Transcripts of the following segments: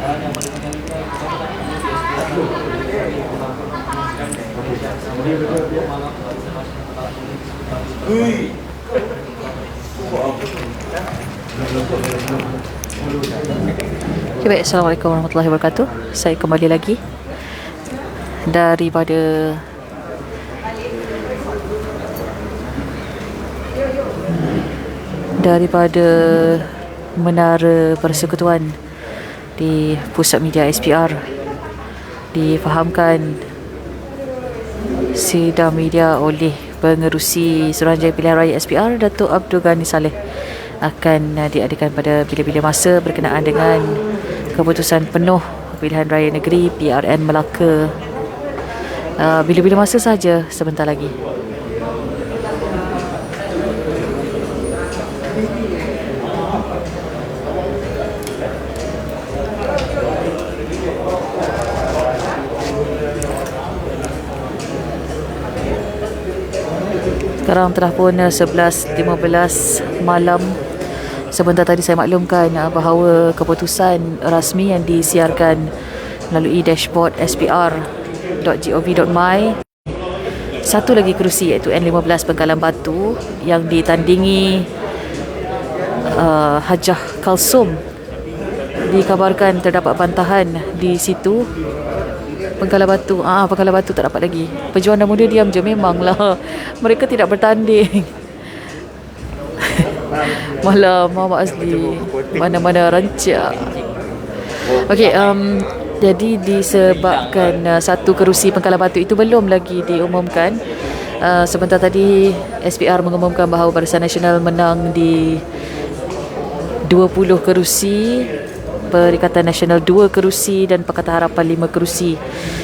Okay, baik. Assalamualaikum warahmatullahi wabarakatuh. Saya kembali lagi daripada Menara Persekutuan di Pusat Media SPR. Difahamkan sidang media oleh Pengerusi Suruhanjaya Pilihan Raya SPR, Datuk Abdul Ghani Saleh, akan diadakan pada bila-bila masa berkenaan dengan keputusan penuh Pilihan Raya Negeri PRN Melaka. Bila-bila masa saja, sebentar lagi. Sekarang telah pun 11.15 malam. Sebentar tadi saya maklumkan bahawa keputusan rasmi yang disiarkan melalui dashboard spr.gov.my, satu lagi kerusi iaitu N15 Bengkalan Batu yang ditandingi Hajah Kalsum, dikabarkan terdapat bantahan di situ. Bengkalan Batu, Bengkalan Batu tak dapat lagi. Pejuang dan Muda diam je, memanglah mereka tidak bertanding. Malah Muhammad Azli mana-mana rancak. Okey, jadi disebabkan satu kerusi Bengkalan Batu itu belum lagi diumumkan. Sebentar tadi SPR mengumumkan bahawa Barisan Nasional menang di 20 kerusi, Perikatan Nasional 2 kerusi dan Pakatan Harapan 5 kerusi.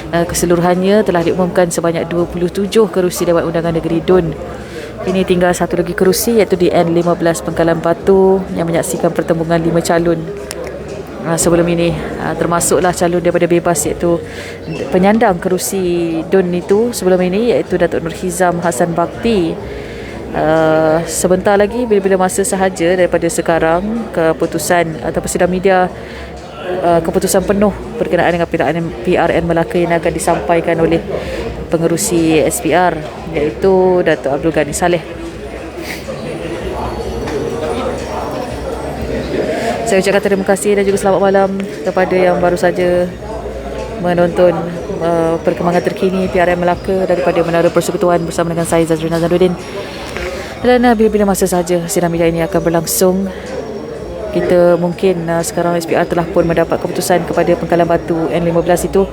Keseluruhannya telah diumumkan sebanyak 27 kerusi Dewan Undangan Negeri DUN. Ini tinggal satu lagi kerusi iaitu di N15 Bengkalan Batu yang menyaksikan pertembungan 5 calon. Sebelum ini termasuklah calon daripada bebas iaitu penyandang kerusi DUN itu sebelum ini iaitu Datuk Nurhizam Hassan Bakti. Sebentar lagi, bila-bila masa sahaja daripada sekarang, keputusan ataupun sidang media keputusan penuh berkenaan dengan PRN Melaka yang akan disampaikan oleh pengerusi SPR iaitu Datuk Abdul Ghani Saleh. Saya ucapkan terima kasih dan juga selamat malam kepada yang baru saja menonton perkembangan terkini PRN Melaka daripada Menara Persekutuan bersama dengan saya Zazrina Zanuddin. Dan bila-bila masa sahaja sidang media ini akan berlangsung. Kita mungkin sekarang SPR telah pun mendapat keputusan kepada Bengkalan Batu N15 itu,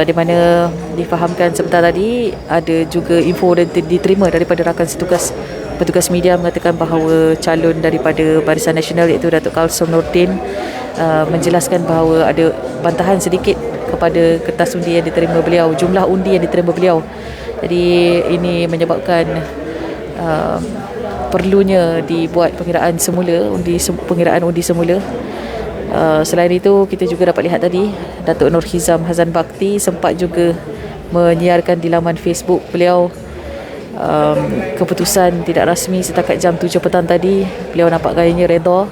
di mana difahamkan sebentar tadi ada juga info dan diterima daripada rakan petugas media mengatakan bahawa calon daripada Barisan Nasional iaitu Datuk Kalsum Nordin menjelaskan bahawa ada bantahan sedikit kepada kertas undi yang diterima beliau, jumlah undi yang diterima beliau. Jadi ini menyebabkan perlunya dibuat pengiraan undi semula. Selain itu, kita juga dapat lihat tadi Datuk Nurhizam Hassan Bakti sempat juga menyiarkan di laman Facebook beliau keputusan tidak rasmi setakat jam 7 petang tadi. Beliau nampak gayanya redha,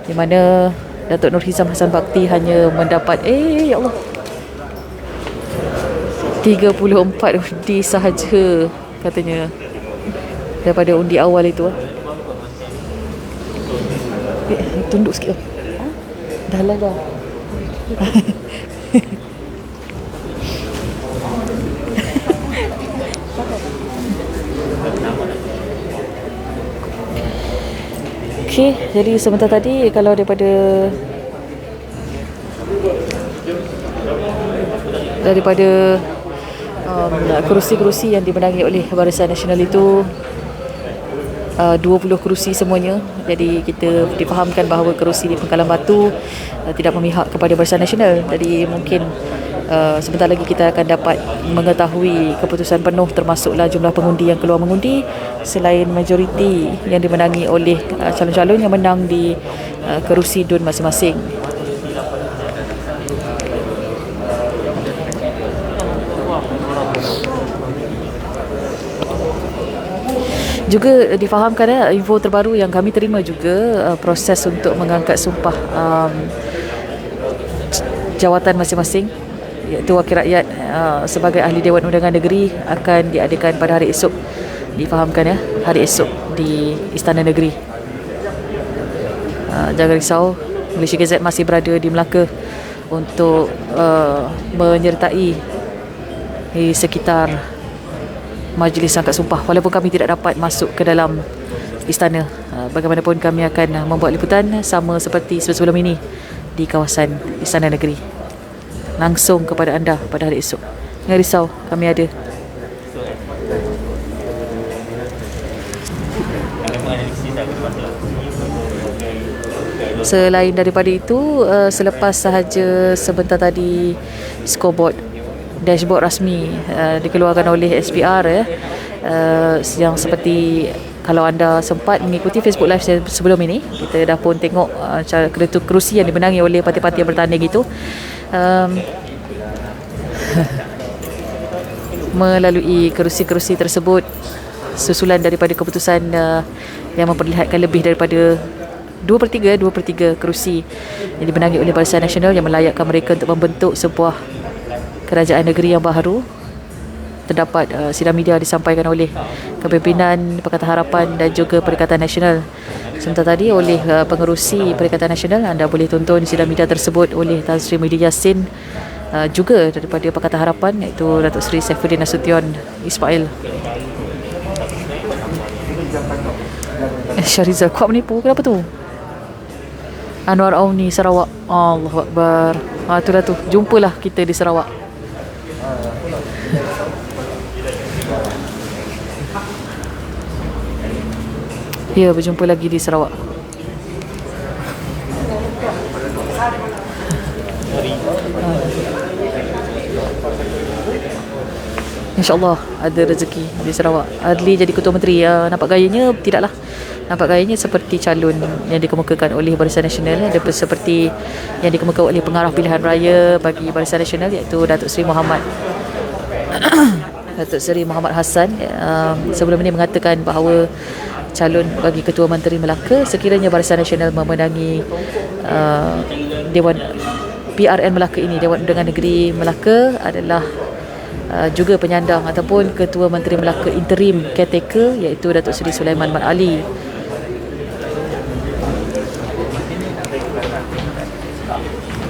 di mana Datuk Nurhizam Hassan Bakti hanya mendapat ya Allah 34 undi sahaja katanya daripada undi awal itu. Tunduk sikit. Dah. Okey, jadi sebentar tadi kalau daripada kerusi-kerusi yang dimenangi oleh Barisan Nasional itu 20 kerusi semuanya. Jadi kita difahamkan bahawa kerusi di Bengkalan Batu tidak memihak kepada Barisan Nasional. Jadi mungkin sebentar lagi kita akan dapat mengetahui keputusan penuh, termasuklah jumlah pengundi yang keluar mengundi selain majoriti yang dimenangi oleh calon-calon yang menang di kerusi DUN masing-masing. Juga difahamkan info terbaru yang kami terima juga, proses untuk mengangkat sumpah jawatan masing-masing, iaitu wakil rakyat sebagai ahli Dewan Undangan Negeri akan diadakan pada hari esok. Difahamkan ya, hari esok di Istana Negeri. Jangan risau, Malaysia Gazette masih berada di Melaka untuk menyertai di sekitar majlis angkat sumpah, walaupun kami tidak dapat masuk ke dalam istana. Bagaimanapun kami akan membuat liputan sama seperti sebelum ini di kawasan Istana Negeri, langsung kepada anda pada hari esok. Jangan risau, kami ada. Selain daripada itu, selepas sahaja sebentar tadi scoreboard, dashboard rasmi dikeluarkan oleh SPR yang seperti kalau anda sempat mengikuti Facebook Live sebelum ini, kita dah pun tengok cara kerusi yang dimenangi oleh parti-parti yang bertanding itu. Melalui kerusi-kerusi tersebut, susulan daripada keputusan yang memperlihatkan lebih daripada 2/3 kerusi yang dimenangi oleh Barisan Nasional yang melayakkan mereka untuk membentuk sebuah kerajaan negeri yang baharu. Terdapat sidang media disampaikan oleh Kepimpinan Pakatan Harapan dan juga Perikatan Nasional. Sementara tadi oleh pengerusi Perikatan Nasional, anda boleh tonton sidang media tersebut oleh Tan Sri Muhyiddin Yassin, juga daripada Pakatan Harapan, iaitu Datuk Seri Saifuddin Nasution Ismail. Syahrizal, kuat menipu, kenapa tu? Anwar Auni, Sarawak. Allahu Akbar. Itulah tu, jumpalah kita di Sarawak. Ya, berjumpa lagi di Sarawak. InsyaAllah ada rezeki di Sarawak. Adli jadi Ketua Menteri. Nampak gayanya tidaklah. Nampak gayanya seperti calon yang dikemukakan oleh Barisan Nasional, seperti yang dikemukakan oleh pengarah pilihan raya bagi Barisan Nasional, iaitu Datuk Seri Muhammad Datuk Seri Muhammad Hassan. Sebelum ini mengatakan bahawa calon bagi Ketua Menteri Melaka sekiranya Barisan Nasional memenangi Dewan PRN Melaka ini, Dewan Undangan Negeri Melaka, adalah juga penyandang ataupun Ketua Menteri Melaka interim caretaker, iaitu Datuk Seri Sulaiman Mat Ali.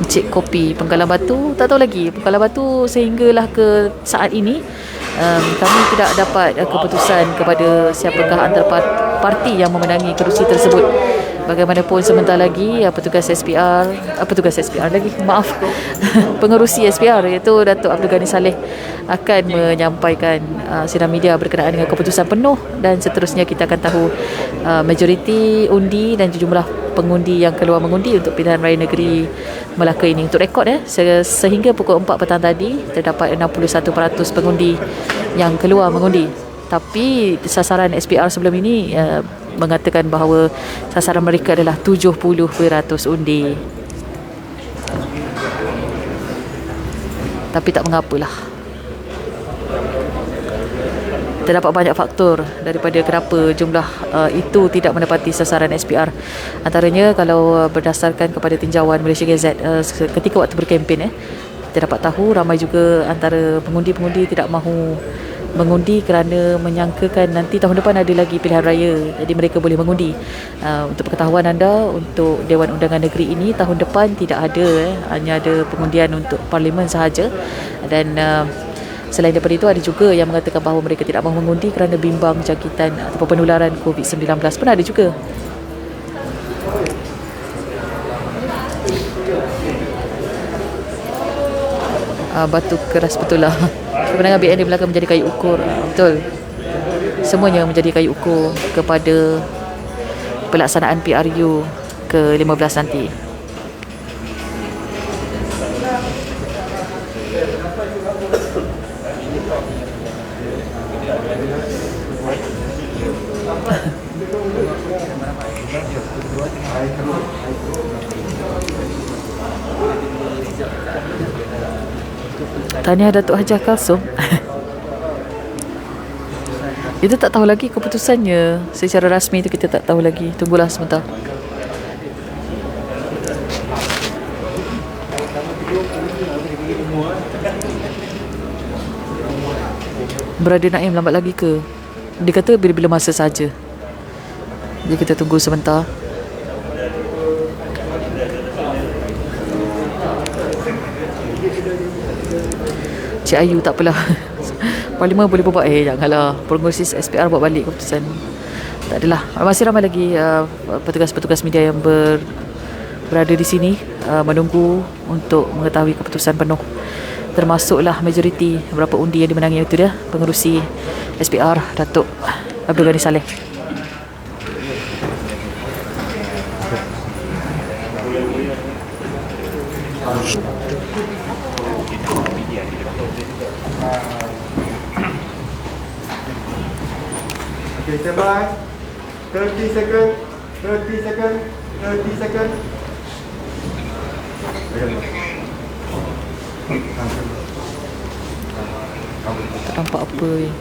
Cik Kopi Penggalan Batu, tak tahu lagi Penggalan Batu sehinggalah ke saat ini kami tidak dapat keputusan kepada siapakah antara parti yang memenangi kerusi tersebut. Bagaimanapun sebentar lagi petugas SPR lagi, maaf, pengerusi SPR iaitu Datuk Abdul Ghani Saleh akan menyampaikan sidang media berkenaan dengan keputusan penuh, dan seterusnya kita akan tahu majoriti undi dan jumlah pengundi yang keluar mengundi untuk pilihan raya negeri Melaka ini. Untuk rekod sehingga pukul 4 petang tadi terdapat 61% pengundi yang keluar mengundi. Tapi sasaran SPR sebelum ini mengatakan bahawa sasaran mereka adalah 70% undi. Tapi tak mengapalah. Terdapat banyak faktor daripada kenapa jumlah itu tidak menepati sasaran SPR. Antaranya, kalau berdasarkan kepada tinjauan Malaysia Gazette ketika waktu berkempen, kita dapat tahu ramai juga antara pengundi-pengundi tidak mahu mengundi kerana menyangkakan nanti tahun depan ada lagi pilihan raya, jadi mereka boleh mengundi. Untuk pengetahuan anda, untuk Dewan Undangan Negeri ini tahun depan tidak ada, hanya ada pengundian untuk Parlimen sahaja. Dan selain daripada itu, ada juga yang mengatakan bahawa mereka tidak mahu mengundi kerana bimbang jangkitan atau penularan COVID-19 pun ada juga. Batu keras betul lah. Kemenangan BN di belakang menjadi kayu ukur. Betul. Semuanya menjadi kayu ukur kepada pelaksanaan PRU ke-15 nanti. Tahniah Datuk Hajah Kalsum. Kita tak tahu lagi keputusannya secara rasmi, itu kita tak tahu lagi. Tunggulah sebentar. Brother Naim lambat lagi ke? Dia kata bila-bila masa saja. Jadi kita tunggu sebentar. Cik Ayu tak apalah. Parlimen boleh buat janganlah. Pengurusi SPR buat balik keputusan. Tak adalah. Masih ramai lagi petugas-petugas media yang berada di sini menunggu untuk mengetahui keputusan penuh. Termasuklah majoriti berapa undi yang dimenangi itu dia pengerusi SPR Datuk Abdul Ghani Saleh. Okay, stand by. 30 seconds. 30 seconds. 30 seconds. Tak nampak apa ni.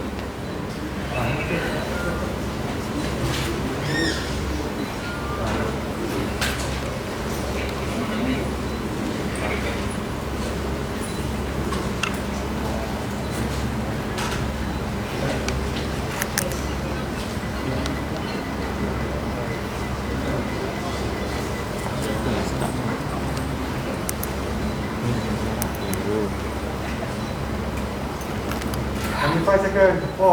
Only 5 seconds. 4.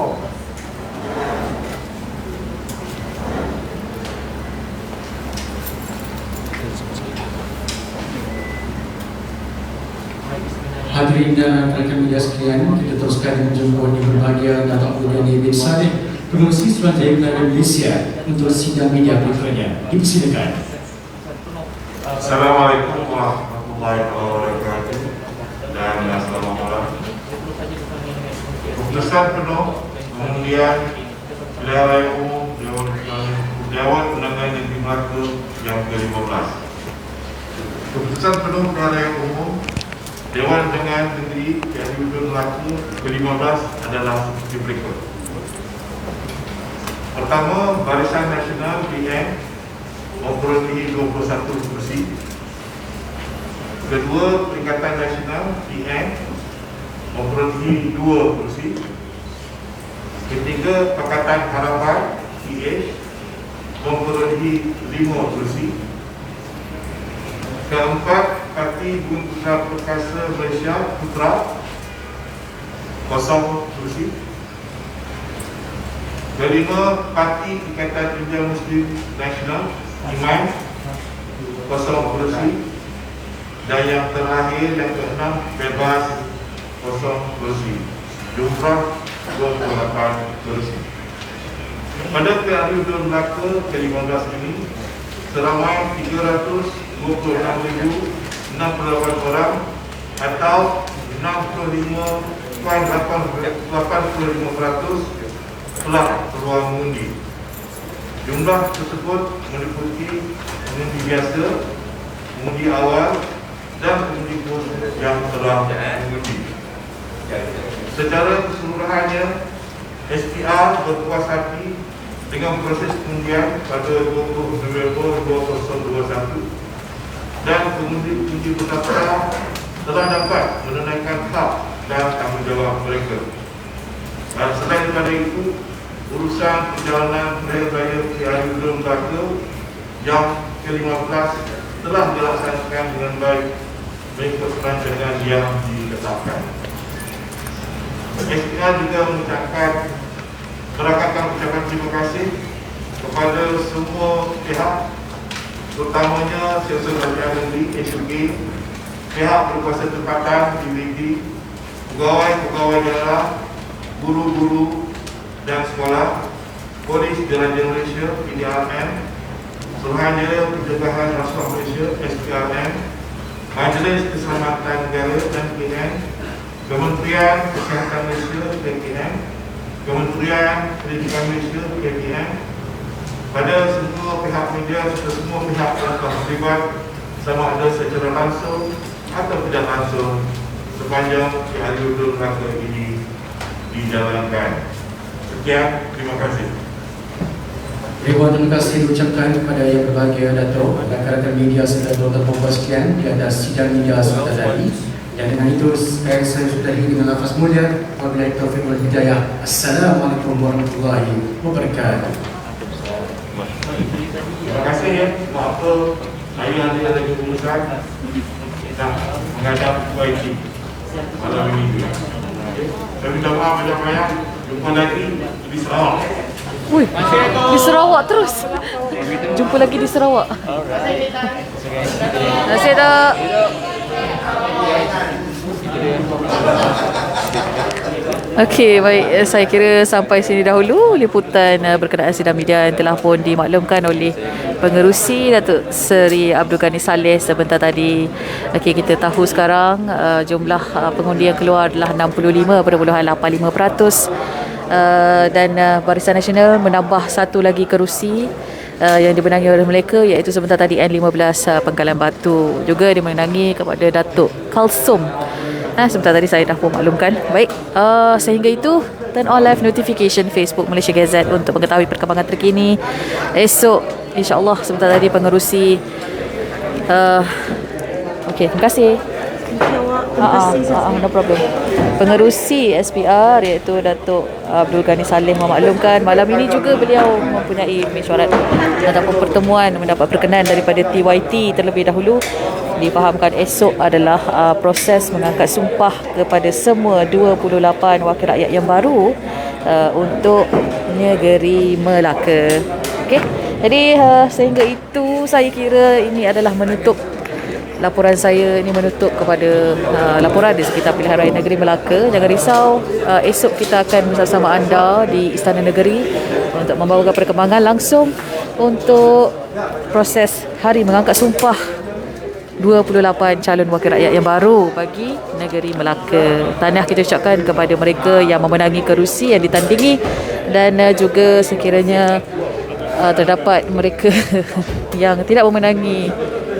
Hadirin dan rakan media sekalian, kita teruskan jemput yang berbahagia Datuk Abdul Ghani bin Saleh, Pengerusi Suruhanjaya Perdana Malaysia untuk sidang media berikutnya. Dipersilakan. Assalamualaikum warahmatullahi wabarakatuh dan selamat malam. Keputusan penuh pengundian Pilihan Raya Umum Dewan Undangan Negeri Melaka yang ke-15. Keputusan penuh Pilihan Raya Umum Dewan Undangan Negeri yang Melaka ke-15 adalah seperti berikut. Pertama, Barisan Nasional BN memperolehi 21 kursi. Kedua, Perikatan Nasional PN memperolehi 2 kursi. Ketiga, Pakatan Harapan PH memperolehi 5 kursi. Keempat, Parti Bumi Putra Perkasa Malaysia Putra 0 kursi. Kelima, Parti Ikatan India Muslim Nasional Iman 0 kursi. Dan yang terakhir, yang keenam, Bebas 0 kursi. Jumlah 28 kursi. Pada Pilihan Melaka ke-15 ini, seramai 326,068 orang atau 65.85% telah peluang mengundi. Jumlah tersebut meliputi pengundi biasa, pengundi awal dan pengundi pos yang telah mengundi. Secara keseluruhannya, SPR berpuas hati dengan proses pengundian pada 20 November 2021 dan pengundi peserta telah dapat menunaikan hak dan tanggungjawab mereka. Dan selain daripada itu, urusan perjalanan Pilihan Raya Pilihan Melaka yang ke-15 telah dilaksanakan dengan baik mengikut perancangan yang ditetapkan. SPR juga merakatkan ucapan terima kasih kepada semua pihak, terutamanya Siasat Kerajaan Negeri SUG, pihak berkuasa tempatan DVD, pegawai-pegawai daerah, guru-guru dan sekolah, Polis Diraja Malaysia PDRM, Suruhanjaya Pencegahan Rasuah Malaysia SPRM, Majlis Keselamatan Negara dan PN, Kementerian Kesihatan Malaysia KKM, Kementerian Pendidikan Malaysia KPM, pada semua pihak media serta semua pihak yang telah terlibat sama ada secara langsung atau tidak langsung sepanjang Pilihan Melaka ini dijalankan. Sekian, terima kasih. Ribuan terima kasih diucapkan kepada yang berbahagia Dato', rakan-rakan media serta tuan-tuan perempuan sekalian di atas sidang media sebentar tadi. Dan dengan itu saya sudahi dengan lafaz mulia. Wabillahi taufiq wal hidayah. Assalamualaikum warahmatullahi wabarakatuh. Terima kasih ya. Maaf tu, saya ada yang lagi urusan nak menghadap YT malam ini. Saya minta maaf banyak-banyak. Jumpa lagi di Sarawak. Wih, di Sarawak terus. Jumpa lagi di Sarawak. Terima kasih Dok. Okey, baik, saya kira sampai sini dahulu liputan berkenaan sidang media yang telah pun dimaklumkan oleh pengerusi Datuk Seri Abdul Ghani Saleh sebentar tadi. Okey, kita tahu sekarang jumlah pengundi yang keluar adalah 65.85%. Dan Barisan Nasional menambah satu lagi kerusi yang dimenangi oleh mereka, iaitu sebentar tadi N15 Pangkalan Batu juga dimenangi kepada Datuk Kalsum. Sebentar tadi saya dah pun maklumkan. Baik, sehingga itu turn on live notification Facebook Malaysia Gazette untuk mengetahui perkembangan terkini. Esok insya-Allah sebentar tadi pengerusi okey, terima kasih. No problem. Pengerusi SPR iaitu Datuk Abdul Ghani Saleh memaklumkan malam ini juga beliau mempunyai mesyuarat ataupun pertemuan mendapat perkenan daripada TYT terlebih dahulu. Difahamkan esok adalah proses mengangkat sumpah kepada semua 28 wakil rakyat yang baru untuk negeri Melaka. Okey. Jadi sehingga itu saya kira ini adalah menutup laporan saya ini, menutup kepada laporan di sekitar pilihan raya negeri Melaka. Jangan risau, esok kita akan bersama anda di Istana Negeri untuk membawakan perkembangan langsung untuk proses hari mengangkat sumpah 28 calon wakil rakyat yang baru bagi negeri Melaka. Tahniah kita ucapkan kepada mereka yang memenangi kerusi yang ditandingi, dan juga sekiranya terdapat mereka yang tidak memenangi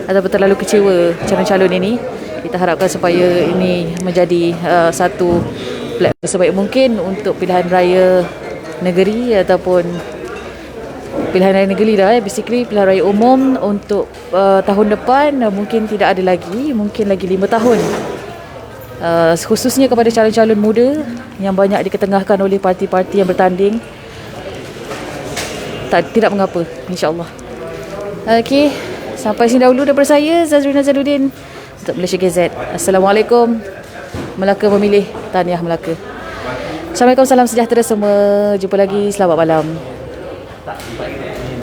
ataupun terlalu kecewa calon-calon ini, kita harapkan supaya ini menjadi satu platform sebaik mungkin untuk pilihan raya negeri ataupun pilihan raya negeri dah, basically pilihan raya umum untuk tahun depan. Mungkin tidak ada lagi, mungkin lagi 5 tahun, khususnya kepada calon-calon muda yang banyak diketengahkan oleh parti-parti yang bertanding. Tidak mengapa, insya-Allah. Okey, sampai sini dahulu daripada saya, Zazrina Zaluddin untuk Malaysia Gazette. Assalamualaikum Melaka memilih, tahniah Melaka. Assalamualaikum, salam sejahtera semua. Jumpa lagi, selamat malam.